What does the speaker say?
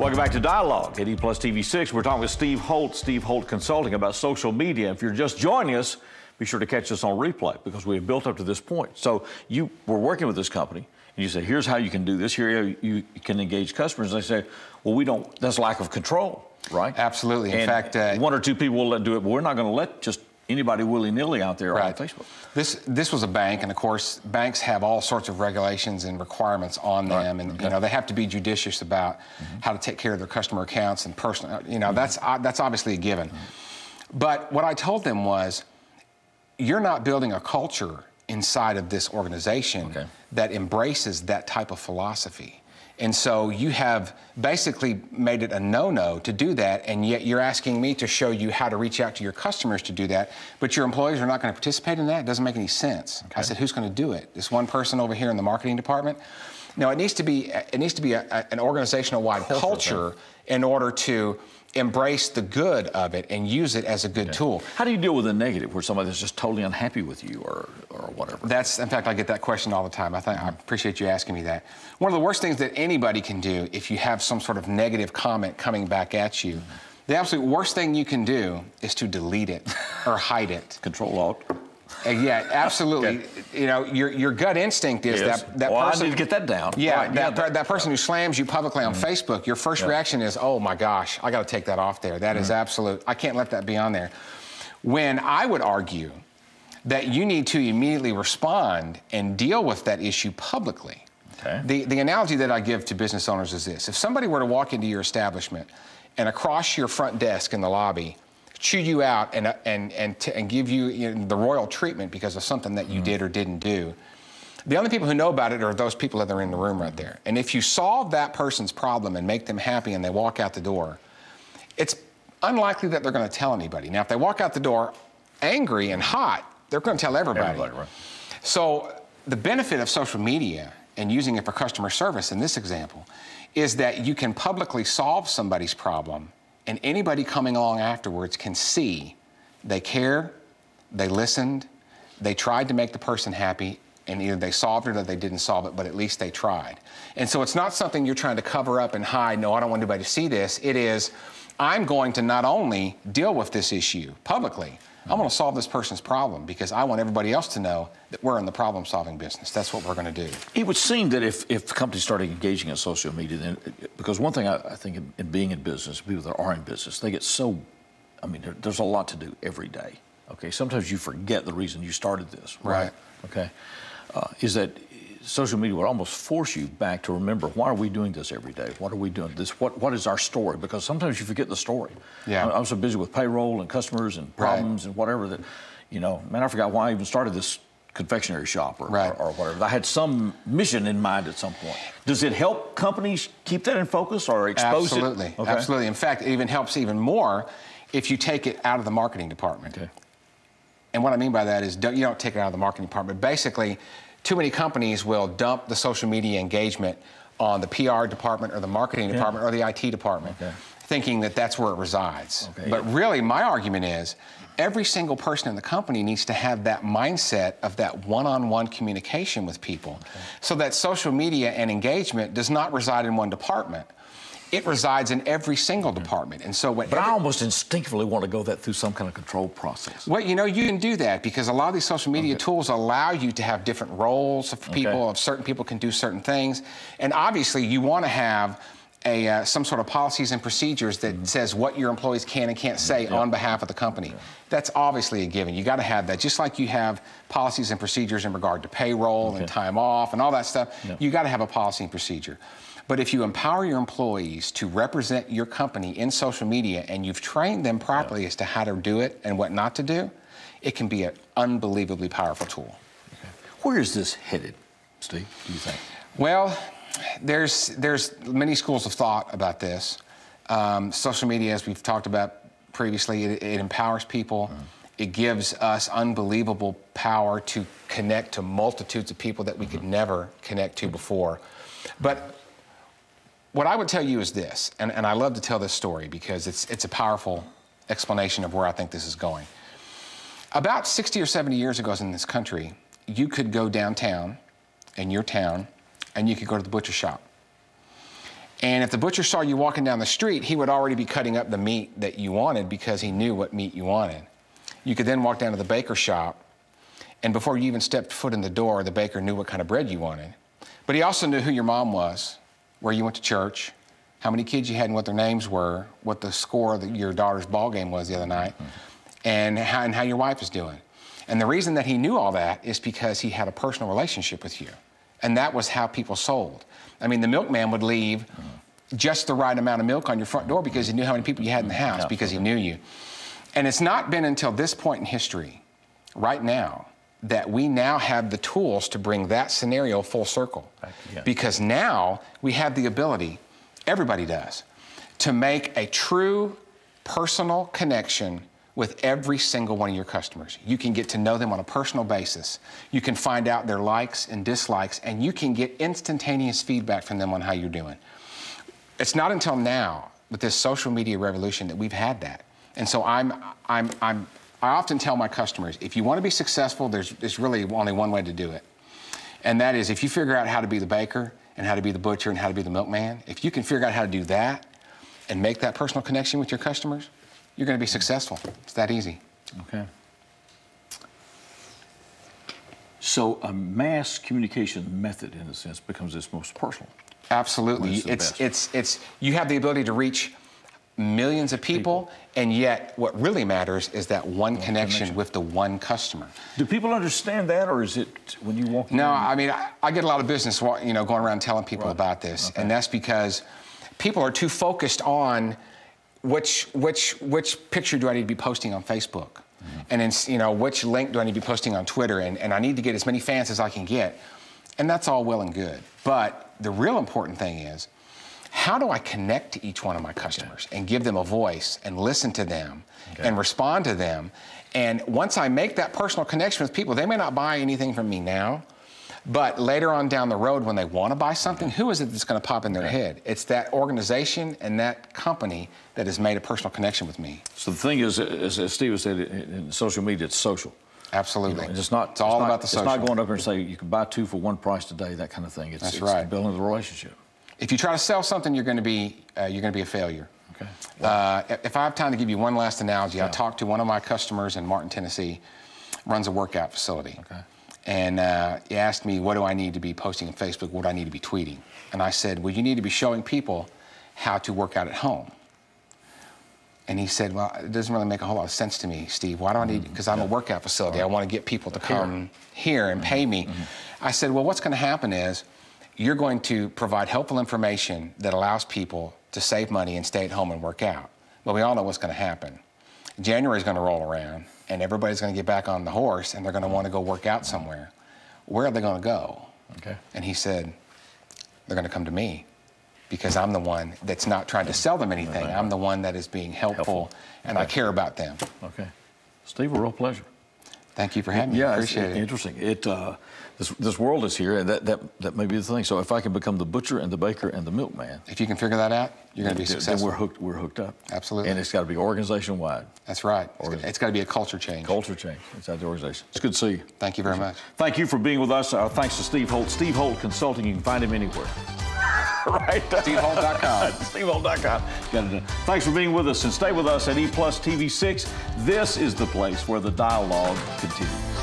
Welcome back to Dialogue at EPlus TV6. We're talking with Steve Holt Consulting, about social media. If you're just joining us, be sure to catch us on replay because we have built up to this point. So you were working with this company, and you said, here's how you can do this. Here you can engage customers. And they say, well, we don't, that's lack of control, right? Absolutely. In fact, one or two people will do it, but we're not going to let just anybody willy-nilly out there right. on Facebook. This was a bank, and of course, banks have all sorts of regulations and requirements on them, and you know they have to be judicious about how to take care of their customer accounts and personal. You know that's obviously a given. But what I told them was, you're not building a culture inside of this organization that embraces that type of philosophy. And so you have basically made it a no-no to do that, and yet you're asking me to show you how to reach out to your customers to do that, but your employees are not going to participate in that? It doesn't make any sense. I said, who's going to do it? This one person over here in the marketing department? No, it needs to be an organizational-wide culture in order to embrace the good of it and use it as a good tool. How do you deal with a negative where somebody is just totally unhappy with you or whatever? That's, in fact, I get that question all the time. I appreciate you asking me that. One of the worst things that anybody can do if you have some sort of negative comment coming back at you, the absolute worst thing you can do is to delete it or hide it. Control-Alt. Yeah, absolutely. You know, your gut instinct is that person. I need to get that down. Yeah, right, that person who slams you publicly on Facebook, your first reaction is, oh my gosh, I got to take that off there. That is absolute. I can't let that be on there. When I would argue that you need to immediately respond and deal with that issue publicly. The analogy that I give to business owners is this: if somebody were to walk into your establishment and across your front desk in the lobby chew you out and give you, the royal treatment because of something that you did or didn't do, the only people who know about it are those people that are in the room right there. And if you solve that person's problem and make them happy and they walk out the door, it's unlikely that they're going to tell anybody. Now, if they walk out the door angry and hot, they're going to tell everybody. Right. So the benefit of social media and using it for customer service in this example is that you can publicly solve somebody's problem, and anybody coming along afterwards can see they cared, they listened, they tried to make the person happy, and either they solved it or they didn't solve it, but at least they tried. And so it's not something you're trying to cover up and hide. No, I don't want anybody to see this. It is, I'm going to not only deal with this issue publicly, I'm going to solve this person's problem because I want everybody else to know that we're in the problem-solving business. That's what we're going to do. It would seem that if companies started engaging in social media, then, because one thing I think in being in business, people that are in business, they get so, I mean, there's a lot to do every day. Okay, sometimes you forget the reason you started this. Right. Okay, is that social media would almost force you back to remember, why are we doing this every day? What are we doing this? What is our story? Because sometimes you forget the story. Yeah. I'm so busy with payroll and customers and problems and whatever that, man, I forgot why I even started this confectionery shop or whatever. I had some mission in mind at some point. Does it help companies keep that in focus or expose it? Absolutely, absolutely. In fact, it even helps even more if you take it out of the marketing department. Okay. And what I mean by that is you don't take it out of the marketing department. Basically, too many companies will dump the social media engagement on the PR department or the marketing department or the IT department, thinking that that's where it resides. But really, my argument is every single person in the company needs to have that mindset of that one-on-one communication with people so that social media and engagement does not reside in one department. It resides in every single department. And so but I almost instinctively want to go through some kind of control process. Well, you can do that because a lot of these social media tools allow you to have different roles of people, of certain people can do certain things. And obviously you want to have some sort of policies and procedures that says what your employees can and can't say on behalf of the company. That's obviously a given. You got to have that. Just like you have policies and procedures in regard to payroll and time off and all that stuff, you got to have a policy and procedure. But if you empower your employees to represent your company in social media and you've trained them properly as to how to do it and what not to do, it can be an unbelievably powerful tool. Where is this headed, Steve, do you think? Well, there's many schools of thought about this. Social media, as we've talked about previously, it empowers people. It gives us unbelievable power to connect to multitudes of people that we could never connect to before. But what I would tell you is this, and I love to tell this story because it's a powerful explanation of where I think this is going. About 60 or 70 years ago in this country, you could go downtown in your town and you could go to the butcher shop. And if the butcher saw you walking down the street, he would already be cutting up the meat that you wanted because he knew what meat you wanted. You could then walk down to the baker shop, and before you even stepped foot in the door, the baker knew what kind of bread you wanted. But he also knew who your mom was, where you went to church, how many kids you had and what their names were, what the score of your daughter's ball game was the other night, and how your wife is doing. And the reason that he knew all that is because he had a personal relationship with you. And that was how people sold. I mean, the milkman would leave just the right amount of milk on your front door because he knew how many people you had in the house, because he knew you. And it's not been until this point in history, right now, that we now have the tools to bring that scenario full circle. Because now we have the ability, everybody does, to make a true personal connection with every single one of your customers. You can get to know them on a personal basis. You can find out their likes and dislikes, and you can get instantaneous feedback from them on how you're doing. It's not until now, with this social media revolution, that we've had that. And so I often tell my customers, if you want to be successful, there's really only one way to do it. And that is, if you figure out how to be the baker and how to be the butcher and how to be the milkman, if you can figure out how to do that and make that personal connection with your customers, you're going to be successful. It's that easy. Okay. So a mass communication method, in a sense, becomes its most personal. Absolutely. It's you have the ability to reach millions of people, and yet what really matters is that one connection with the one customer. Do people understand that, or is it when you walk in? No, I mean, I get a lot of business, going around telling people about this, and that's because people are too focused on which picture do I need to be posting on Facebook, and then, which link do I need to be posting on Twitter, and I need to get as many fans as I can get, and that's all well and good. But the real important thing is, how do I connect to each one of my customers and give them a voice and listen to them and respond to them? And once I make that personal connection with people, they may not buy anything from me now, but later on down the road when they want to buy something, who is it that's going to pop in their head? It's that organization and that company that has made a personal connection with me. So the thing is, as Steve has said, in social media, it's social. Absolutely. It's all about the social. It's not going up there and say, you can buy 2 for 1 price today, that kind of thing. It's building the relationship. If you try to sell something, you're going to be a failure. Okay. Wow. If I have time to give you one last analogy, I talked to one of my customers in Martin, Tennessee, runs a workout facility. Okay. And he asked me, what do I need to be posting on Facebook? What do I need to be tweeting? And I said, well, you need to be showing people how to work out at home. And he said, well, it doesn't really make a whole lot of sense to me, Steve. Why do I need, because I'm a workout facility. I want to get people to come here and pay me. I said, well, what's going to happen is, you're going to provide helpful information that allows people to save money and stay at home and work out. Well, we all know what's going to happen. January's going to roll around, and everybody's going to get back on the horse, and they're going to want to go work out somewhere. Where are they going to go? Okay. And he said, they're going to come to me, because I'm the one that's not trying to sell them anything. I'm the one that is being helpful. And I care about them. Okay. Steve, a real pleasure. Thank you for having me. Yeah, appreciate it. Interesting. This world is here, and that may be the thing. So if I can become the butcher and the baker and the milkman, if you can figure that out, you're going to be successful. Then we're hooked up. Absolutely. And it's got to be organization wide. That's right. It's got to be a culture change. Culture change inside the organization. It's good to see you. Thank you very much. Thank you for being with us. Thanks to Steve Holt. Steve Holt Consulting. You can find him anywhere. Right. SteveHolt.com. SteveHolt.com. Thanks for being with us, and stay with us at EPlus TV6. This is the place where the dialogue continues.